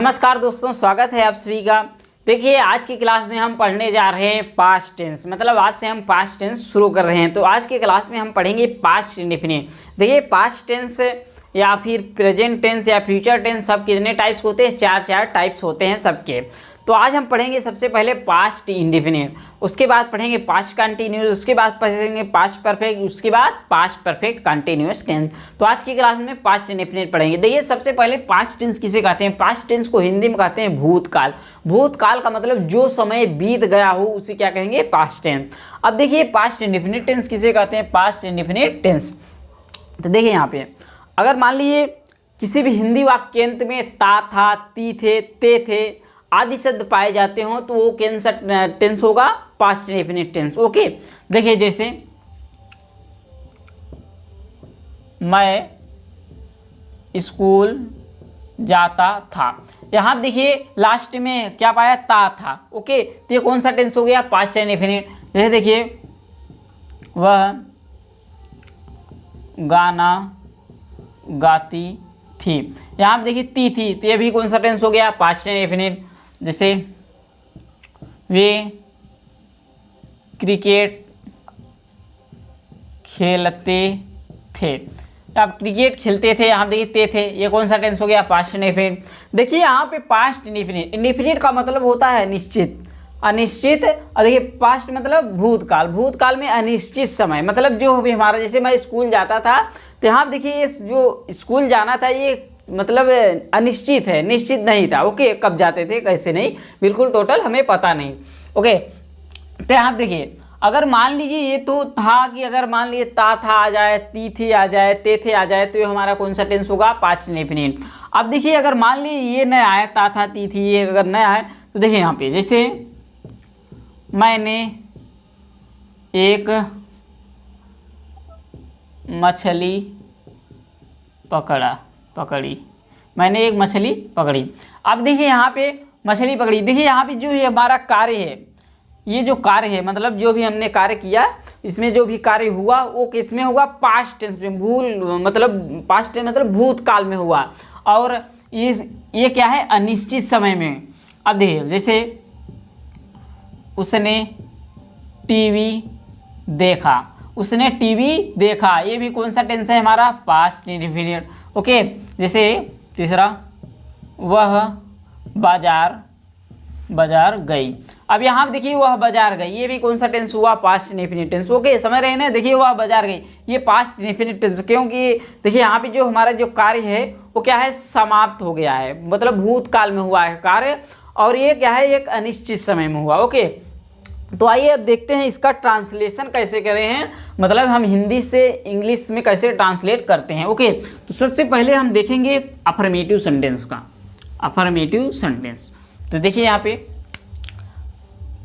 नमस्कार दोस्तों, स्वागत है आप सभी का। देखिए, आज की क्लास में हम पढ़ने जा रहे हैं पास्ट टेंस। मतलब आज से हम पास्ट टेंस शुरू कर रहे हैं। तो आज की क्लास में हम पढ़ेंगे पास्ट इंडेफिनिट। देखिए, पास्ट टेंस या फिर प्रेजेंट टेंस या फ्यूचर टेंस सब कितने टाइप्स होते हैं? चार टाइप्स होते हैं सबके। तो आज हम पढ़ेंगे सबसे पहले पास्ट इंडेफिनिट, उसके बाद पढ़ेंगे पास्ट कंटिन्यूस, उसके बाद पढ़ेंगे पास्ट परफेक्ट, उसके बाद पास्ट परफेक्ट कंटिन्यूस टेंस। तो आज की क्लास में पास्ट इंडेफिनिट पढ़ेंगे। देखिए, सबसे पहले पास्ट टेंस किसे कहते हैं? पास्ट टेंस को हिंदी में कहते हैं भूतकाल। भूतकाल का मतलब जो समय बीत गया हो उसे क्या कहेंगे? Past tense. अब देखिए, पास्ट इंडेफिनिट टेंस किसे कहते हैं? Past indefinite tense. तो देखिए यहाँ पे, अगर मान लीजिए किसी भी हिंदी वाक्यांत में ता था, ती थे, ते थे आदि शब्द पाए जाते हो तो वो कौन सा टेंस होगा? Past indefinite tense. ओके, देखिए जैसे मैं स्कूल जाता था, यहाँ देखिए लास्ट में क्या पाया? ता था। ओके, तो ये कौन सा टेंस हो गया? Past indefinite. जैसे देखिए, वह गाना गाती थी, यहाँ पे देखिए ती थी, तो ये भी कौन सा टेंस हो गया? Past indefinite. जैसे वे क्रिकेट खेलते थे, अब क्रिकेट खेलते थे, यहाँ देखिए थे, ये कौन सा टेंस हो गया? Past indefinite. देखिए यहाँ पे पास्ट इंडेफिनिट, इंडेफिनिट का मतलब होता है निश्चित, अनिश्चित। और देखिए पास्ट मतलब भूतकाल, भूतकाल में अनिश्चित समय, मतलब जो भी हमारा, जैसे मैं स्कूल जाता था तो यहाँ देखिए ये जो स्कूल जाना था ये मतलब अनिश्चित है, निश्चित नहीं था। ओके, कब जाते थे कैसे नहीं, बिल्कुल टोटल हमें पता नहीं। ओके, तो यहाँ देखिए, अगर मान लीजिए ये तो था कि अगर मान लीजिए ता था आ जाए, ती थी आ जाए, ते थे आ जाए, तो ये हमारा कौन सा टेंस होगा? Past indefinite. अब देखिए, अगर मान लीजिए ये न आए, ता था ती थी, ये अगर न आए तो देखिए यहाँ पे, जैसे मैंने एक मछली पकड़ी, मैंने एक मछली पकड़ी। अब देखिए यहाँ पे मछली पकड़ी, देखिए यहाँ पे जो ये हमारा कार्य है, ये जो कार्य है मतलब जो भी हमने कार्य किया, इसमें जो भी कार्य हुआ वो किस में हुआ? पास्ट टेंस में। मतलब पास्ट टेंस मतलब भूतकाल में हुआ, और ये क्या है? अनिश्चित समय में। अब देखिए, जैसे उसने टीवी देखा, उसने टीवी देखा, ये भी कौन सा टेंस है हमारा? Past indefinite. ओके, जैसे तीसरा, वह बाजार गई। अब यहाँ पे देखिए वह बाजार गई, ये भी कौन सा टेंस हुआ? Past indefinite tense. ओके, समझ रहे हैं ना? देखिए वह बाजार गई, ये पास्ट इंडेफिनिट टेंस, क्योंकि देखिए यहाँ पे जो हमारा जो कार्य है वो क्या है? समाप्त हो गया है, मतलब भूतकाल में हुआ है कार्य, और ये क्या है? एक अनिश्चित समय में हुआ। ओके, तो आइए अब देखते हैं इसका ट्रांसलेशन कैसे करें हैं, मतलब हम हिंदी से इंग्लिश में कैसे ट्रांसलेट करते हैं। ओके, तो सबसे पहले हम देखेंगे अफर्मेटिव सेंटेंस का, अफर्मेटिव सेंटेंस। तो देखिए यहाँ पे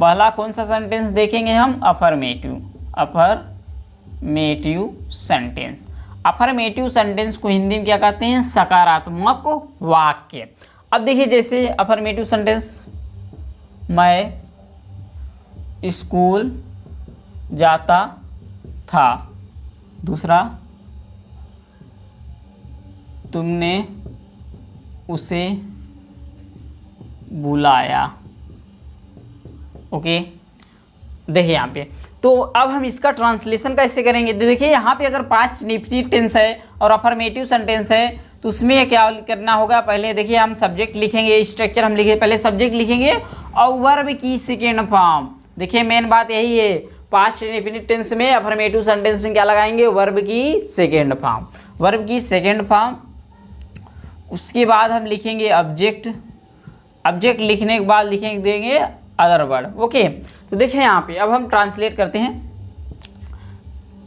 पहला कौन सा सेंटेंस देखेंगे हम? Affirmative sentence. अफर्मेटिव सेंटेंस को हिंदी में क्या कहते हैं? सकारात्मक वाक्य। अब देखिए, जैसे अफर्मेटिव सेंटेंस, मैं स्कूल जाता था। दूसरा, तुमने उसे बुलाया। ओके, देखिए यहाँ पे, तो अब हम इसका ट्रांसलेशन कैसे करेंगे? देखिए यहाँ पे अगर पास्ट इंडेफिनिट टेंस है और अफर्मेटिव सेंटेंस है तो उसमें क्या करना होगा? पहले देखिए हम सब्जेक्ट लिखेंगे, स्ट्रक्चर हम लिखे, पहले सब्जेक्ट लिखेंगे और वर्ब की सेकेंड फॉर्म। देखिए मेन बात यही है, पास्ट इंडेफिनिट टेंस में अफर्मेटिव सेंटेंस में क्या लगाएंगे? वर्ब की सेकेंड फॉर्म, वर्ब की सेकेंड फॉर्म। उसके बाद हम लिखेंगे ऑब्जेक्ट, ऑब्जेक्ट लिखने के बाद देंगे अदर वर्ड। ओके, तो देखिए यहाँ पे अब हम ट्रांसलेट करते हैं।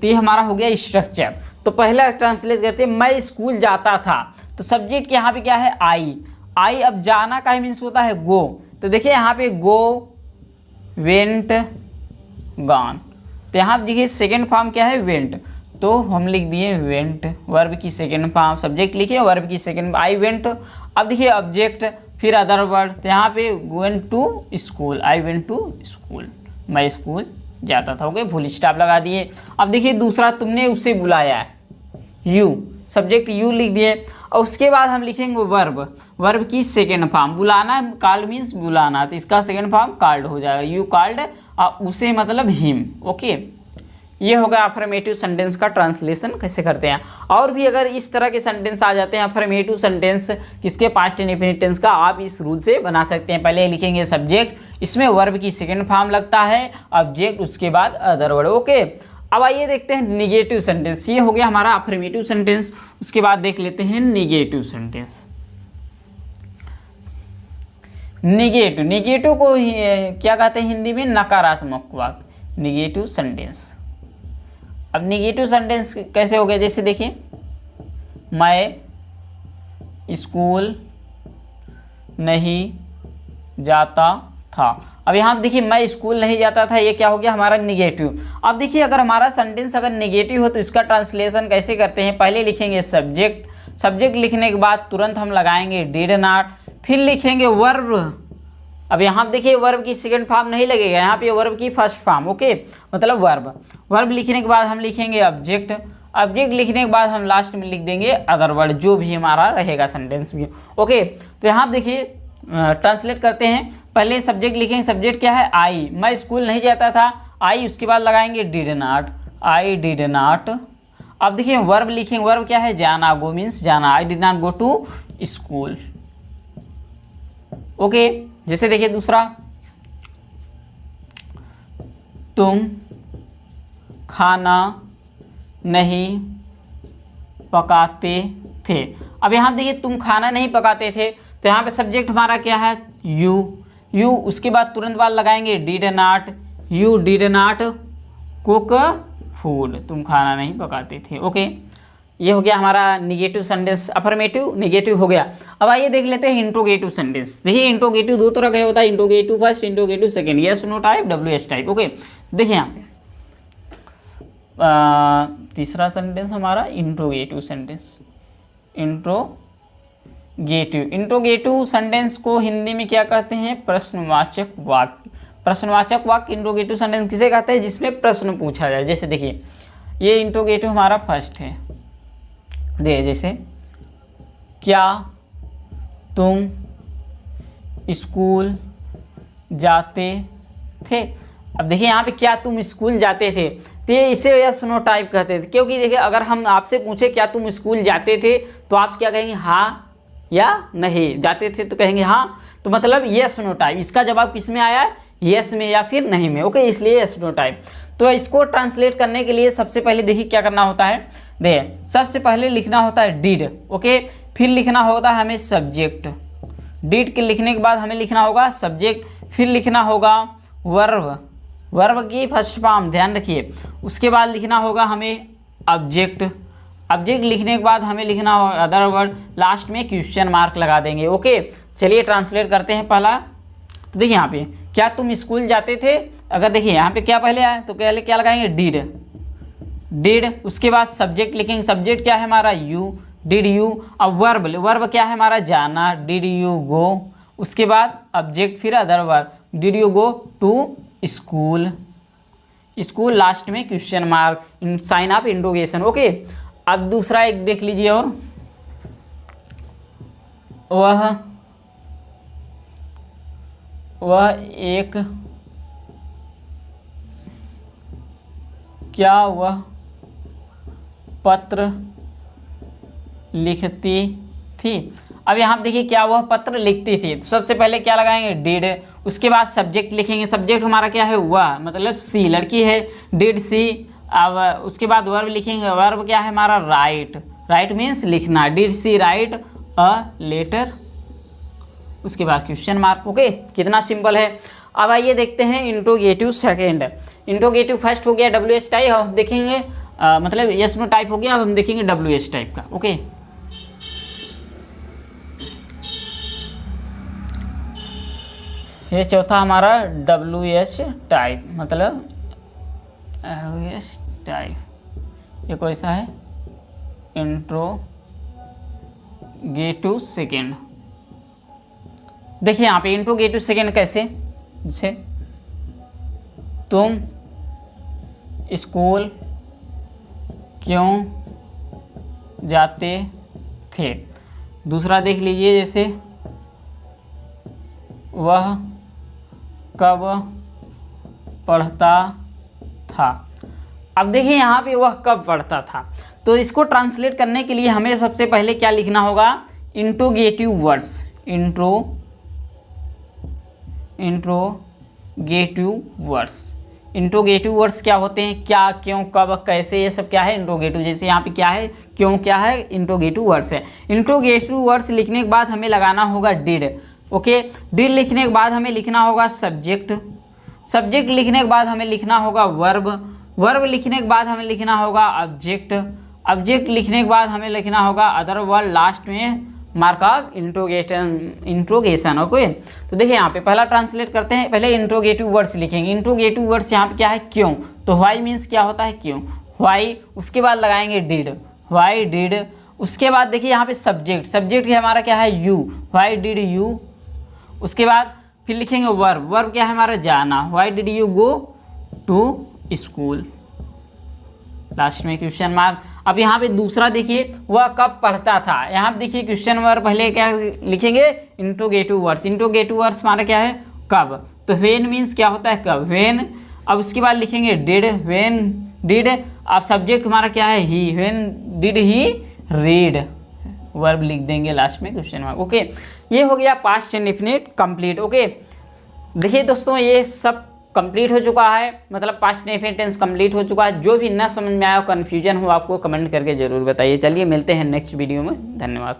तो ये हमारा हो गया स्ट्रक्चर। तो पहला ट्रांसलेट करते हैं, मैं स्कूल जाता था। तो सब्जेक्ट के यहाँ पे क्या है? आई। अब जाना का ही मीन्स होता है गो। तो देखिए यहाँ पे गो, वेंट, गॉन। तो यहाँ पे देखिए सेकेंड फॉर्म क्या है? वेंट। तो हम लिख दिए वेंट, वर्ब की सेकेंड फॉर्म, सब्जेक्ट लिखिए, वर्ब की सेकेंड, आई वेंट। अब देखिए ऑब्जेक्ट, फिर अदर वर्ड। तो यहाँ पे went to school, I went to school, मैं स्कूल जाता था। ओके, फुल स्टॉप लगा दिए। अब देखिए दूसरा, तुमने उसे बुलाया, यू, सब्जेक्ट यू लिख दिए और उसके बाद हम लिखेंगे वर्ब, वर्ब की सेकेंड फॉर्म बुलाना, कॉल्ड मीन्स बुलाना, तो इसका सेकेंड फॉर्म कॉल्ड हो जाएगा, यू कॉल्ड और उसे मतलब हिम। ओके, ये होगा अफर्मेटिव सेंटेंस का ट्रांसलेशन कैसे करते हैं। और भी अगर इस तरह के सेंटेंस आ जाते हैं अफर्मेटिव सेंटेंस किसके पास्ट इंडेफिनिट टेंस का, आप इस रूल से बना सकते हैं। पहले लिखेंगे सब्जेक्ट, इसमें वर्ब की सेकेंड फॉर्म लगता है, ऑब्जेक्ट, उसके बाद अदर वर्ड। ओके, अब आइए देखते हैं निगेटिव सेंटेंस। ये हो गया हमारा अफर्मेटिव सेंटेंस, उसके बाद देख लेते हैं निगेटिव सेंटेंस। निगेटिव, निगेटिव को क्या कहते हैं हिंदी में, नकारात्मक वाक्य, निगेटिव सेंटेंस। अब निगेटिव सेंटेंस कैसे हो गया, जैसे देखिए मैं स्कूल नहीं जाता था। अब यहाँ देखिए मैं स्कूल नहीं जाता था, ये क्या हो गया हमारा निगेटिव। अब देखिए अगर हमारा सेंटेंस अगर निगेटिव हो तो इसका ट्रांसलेशन कैसे करते हैं, पहले लिखेंगे सब्जेक्ट, सब्जेक्ट लिखने के बाद तुरंत हम लगाएंगे डिड नॉट, फिर लिखेंगे वर्ब। अब यहाँ देखिए वर्ब की सेकंड फॉर्म नहीं लगेगा, यहाँ पे वर्ब की फर्स्ट फॉर्म। ओके, मतलब वर्ब, वर्ब लिखने के बाद हम लिखेंगे ऑब्जेक्ट, ऑब्जेक्ट लिखने के बाद हम लास्ट में लिख देंगे अदर वर्ड, जो भी हमारा रहेगा सेंटेंस में। ओके, तो यहाँ देखिए ट्रांसलेट करते हैं। पहले सब्जेक्ट लिखेंगे, सब्जेक्ट क्या है, आई, मैं स्कूल नहीं जाता था, आई, उसके बाद लगाएंगे did not, I did not. अब देखिए वर्ब लिखेंगे, वर्ब क्या है, जाना, गो मीन्स जाना, I did not go to school. Okay, जैसे देखिए दूसरा, तुम खाना नहीं पकाते थे। अब यहाँ देखिए तुम खाना नहीं पकाते थे, तो यहाँ पे सब्जेक्ट हमारा क्या है, यू, यू, उसके बाद तुरंत बाद लगाएंगे did not, you did not cook food, तुम खाना नहीं पकाते थे। ओके, ये हो गया हमारा निगेटिव सेंटेंस, अफर्मेटिव निगेटिव हो गया। अब आइए देख लेते हैं इंट्रोगेटिव सेंटेंस। देखिए इंट्रोगेटिव दो तरह का होता है, interrogative first, interrogative second, yes no type, WH type. Okay, देखिए यहाँ पे तीसरा सेंटेंस हमारा interrogative sentence, interrogative, interrogative sentence को हिंदी में क्या कहते हैं, प्रश्नवाचक वाक्य। प्रश्नवाचक वाक्य इंट्रोगेटिव सेंटेंस किसे कहते हैं, जिसमें प्रश्न पूछा जाए। जैसे देखिए ये इंट्रोगेटिव हमारा फर्स्ट है, दे जैसे क्या तुम स्कूल जाते थे। अब देखिए यहाँ पे क्या तुम स्कूल जाते थे, तो ये इसे यस नो टाइप कहते थे, क्योंकि देखिए अगर हम आपसे पूछे क्या तुम स्कूल जाते थे तो आप क्या कहेंगे, हाँ या नहीं, जाते थे तो कहेंगे हाँ, तो मतलब यस नो टाइप। इसका जवाब किस में आया, यस में या फिर नहीं में। ओके, इसलिए यस नो टाइप। तो इसको ट्रांसलेट करने के लिए सबसे पहले देखिए क्या करना होता है, सबसे पहले लिखना होता है डिड। ओके, फिर लिखना होता है हमें सब्जेक्ट, डिड के लिखने के बाद हमें लिखना होगा सब्जेक्ट, फिर लिखना होगा वर्ब, वर्ब की फर्स्ट फॉर्म ध्यान रखिए, उसके बाद लिखना होगा हमें ऑब्जेक्ट, ऑब्जेक्ट लिखने के बाद हमें लिखना होगा अदर वर्ड, लास्ट में क्वेश्चन मार्क लगा देंगे। ओके, चलिए ट्रांसलेट करते हैं। पहला तो देखिए यहाँ पे क्या तुम स्कूल जाते थे, अगर देखिए यहाँ पे क्या पहले आया तो पहले क्या लगाएंगे डिड, डिड, उसके बाद सब्जेक्ट लिखेंगे, सब्जेक्ट क्या है हमारा यू, डिड यू। अब वर्ब, वर्ब क्या है हमारा जाना, डिड यू गो, उसके बाद ऑब्जेक्ट फिर other verb, did you go to school, school last में question mark, sign of interrogation. Okay, अब दूसरा एक देख लीजिए, और वह एक, क्या वह पत्र लिखती थी। अब यहाँ पे देखिए क्या वह पत्र लिखती थी, तो सबसे पहले क्या लगाएंगे डिड, उसके बाद सब्जेक्ट लिखेंगे, सब्जेक्ट हमारा क्या है वह, मतलब सी, लड़की है, डिड सी। अब उसके बाद वर्ब लिखेंगे, वर्ब क्या है हमारा राइट, राइट मीन्स लिखना, did see write a letter, उसके बाद क्वेश्चन मार्क। ओके, कितना सिंपल है। अब आइए देखते हैं इंट्रोगेटिव सेकेंड। इंट्रोगेटिव फर्स्ट हो गया WH टाइप, हम देखेंगे मतलब यस नो टाइप हो गया, अब हम देखेंगे WH टाइप का। ओके, ये चौथा हमारा WH टाइप, मतलब WH टाइप, ये कौन सा है, इंट्रोगेटिव सेकेंड। देखिए यहाँ पे इंट्रोगेटिव सेकेंड कैसे, जैसे तुम स्कूल क्यों जाते थे। दूसरा देख लीजिए, जैसे वह कब पढ़ता था। अब देखिए यहाँ पे वह कब पढ़ता था, तो इसको ट्रांसलेट करने के लिए हमें सबसे पहले क्या लिखना होगा, interrogative words. Interrogative words. Interrogative words क्या होते हैं, क्या, क्यों, कब, कैसे, ये सब क्या है इंट्रोगेटिव। जैसे यहाँ पे क्या है, क्यों क्या है, इंट्रोगेटिव वर्ड्स है। इंट्रोगेटिव वर्ड्स लिखने के बाद हमें लगाना होगा डिड। ओके, डिड लिखने के बाद हमें लिखना होगा सब्जेक्ट। सब्जेक्ट लिखने के बाद हमें लिखना होगा वर्ब। वर्ब लिखने के बाद हमें लिखना होगा ऑब्जेक्ट। ऑब्जेक्ट लिखने के बाद हमें लिखना होगा अदर वर्ड, लास्ट में मार्क ऑफ इंट्रोगेशन। ओके, तो देखिए यहाँ पे पहला ट्रांसलेट करते हैं। पहले इंट्रोगेटिव वर्ड्स लिखेंगे। इंट्रोगेटिव वर्ड्स यहाँ पे क्या है, क्यों, तो व्हाई मीन्स क्या होता है, क्यों, व्हाई। उसके बाद लगाएंगे डिड, व्हाई डिड। उसके बाद देखिए यहाँ पे सब्जेक्ट, सब्जेक्ट हमारा क्या है, यू, व्हाई डिड यू। उसके बाद फिर लिखेंगे वर्ब, वर्ब क्या है हमारा जाना, why did you go to school. Last में क्वेश्चन मार्क। अब यहाँ पे दूसरा देखिए, वह कब पढ़ता था। यहाँ पे देखिए क्वेश्चन वर्ब पहले क्या लिखेंगे, इंट्रोगेटिव वर्ड्स। इंट्रोगेटिव वर्ड्स हमारा क्या है, कब, तो व्हेन मीन्स क्या होता है, कब, व्हेन। अब उसके बाद लिखेंगे डिड, व्हेन डिड। अब सब्जेक्ट हमारा क्या है, he, when did he read. Verb लिख देंगे लास्ट में क्वेश्चन मार्क। ओके, ये हो गया पास्ट इंडेफिनिट कंप्लीट। ओके, देखिए दोस्तों ये सब कंप्लीट हो चुका है, मतलब पास्ट इंडेफिनिट टेंस कंप्लीट हो चुका है। जो भी ना समझ में आया, कन्फ्यूजन हो, आपको कमेंट करके जरूर बताइए। चलिए मिलते हैं नेक्स्ट वीडियो में, धन्यवाद।